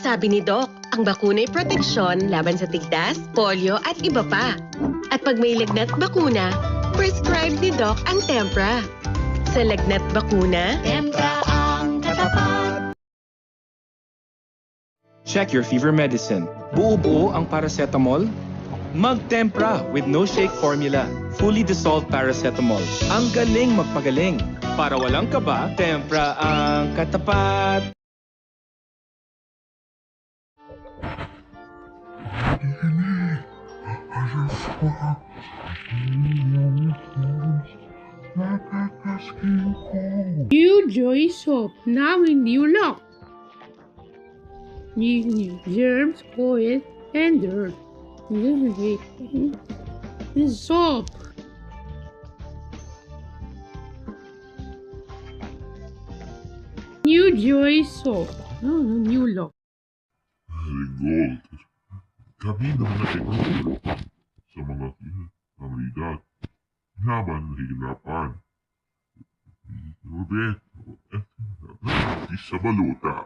Sabi ni Doc, ang bakuna'y proteksyon laban sa tigdas, polio at iba pa. At pag may lagnat bakuna, prescribed ni Doc ang Tempra. Sa lagnat bakuna, Tempra ang katapat. Check your fever medicine. Buo-buo ang paracetamol? Mag-Tempra with no shake formula. Fully dissolved paracetamol. Ang galing magpagaling. Para walang kaba, Tempra ang katapat. New Joy Soap, now in new look. New germs, oil, and dirt. This soap. New Joy Soap, new look. Gold. Kami naman ay matulog sa mga kandidat laban ng hihirapan. Robert, sa baluta.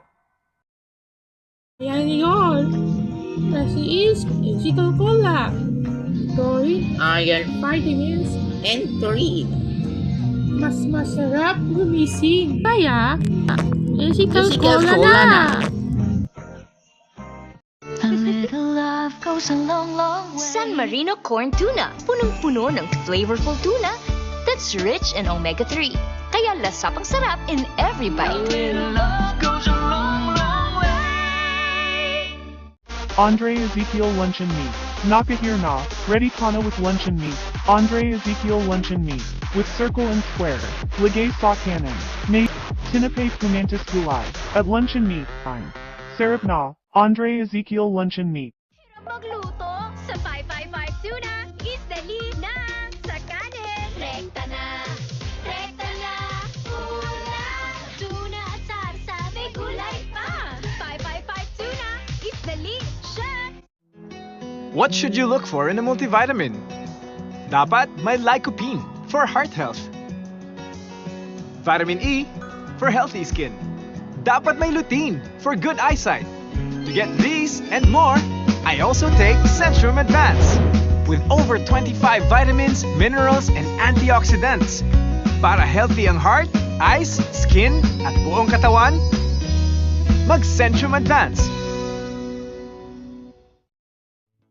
Yan yun. Kasi is Coca-Cola. Chlorine, Iron vitamins, and taurine. mas masarap gumising. Kaya, Coca-Cola Coca-Cola na. A little love goes a long, long way. San Marino Corn Tuna. Punong-puno ng flavorful tuna that's rich in omega-3. Kaya lasapang sarap in every bite. Andre Ezekiel Luncheon Meat. Naka here na, ready kana with luncheon meat. Andre Ezekiel Luncheon Meat. With circle and square. Ligay sa kanan. May tinape pimentas gulay. At luncheon meat time. Sarap na, Andre Ezekiel Luncheon Meat. Magluto sa 555 Tuna. Isdali na sa kanin. Rekta na. Rekta na. Una. Tuna at sarsa. May gulay pa. 555 Tuna. Isdali siya. What should you look for in a multivitamin? Dapat may lycopene for heart health. Vitamin E for healthy skin. Dapat may lutein for good eyesight. To get these and more, I also take Centrum Advance with over 25 vitamins, minerals, and antioxidants. Para healthy ang heart, eyes, skin, at buong katawan, mag-Centrum Advance.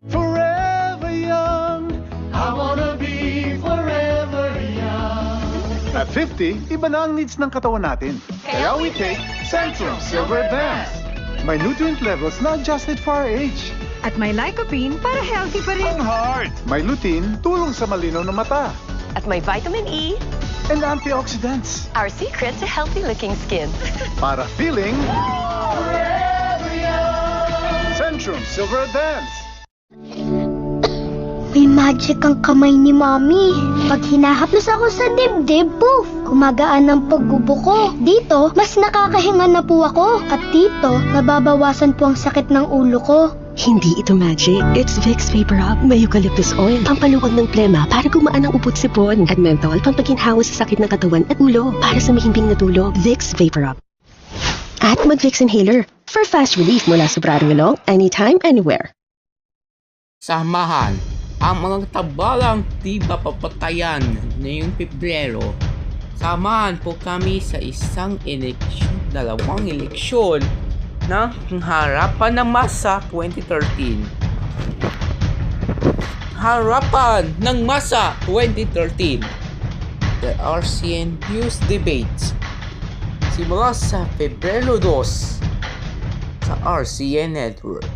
Forever young, I wanna be forever young. At 50, iba na ang needs ng katawan natin. Kaya we take Centrum Silver Advance. May nutrient levels na adjusted for our age. At may lycopene para healthy pa rin. Ang heart! May lutein, tulong sa malinaw na mata. at may vitamin E, And antioxidants. our secret to healthy-looking skin. Para feeling Centrum Silver Advance. May magic ang kamay ni Mommy. Pag hinahaplos ako sa dibdib, poof! Kumagaan ang pagbubuko. Dito, mas nakakahinga na po ako. At dito, nababawasan po ang sakit ng ulo ko. Hindi ito magic. It's Vicks Vapor Rub. May eucalyptus oil, pampaluwag ng plema para gumaan ang upot sipon. At menthol, pampaginhawa sa sakit ng katawan at ulo para sa mahimbing na tulog. Vicks Vapor Rub. At mag-Vicks Inhaler for fast relief mula sa bradong ilong, anytime, anywhere. Samahan ang mga tabalang di mapapatayan ngayong Pebrero. Samahan po kami sa isang eleksyon, dalawang eleksyon ng harapan ng masa 2013. Harapan ng masa 2013. The RCN News Debates. Simula sa Pebrero 2 sa RCN Network.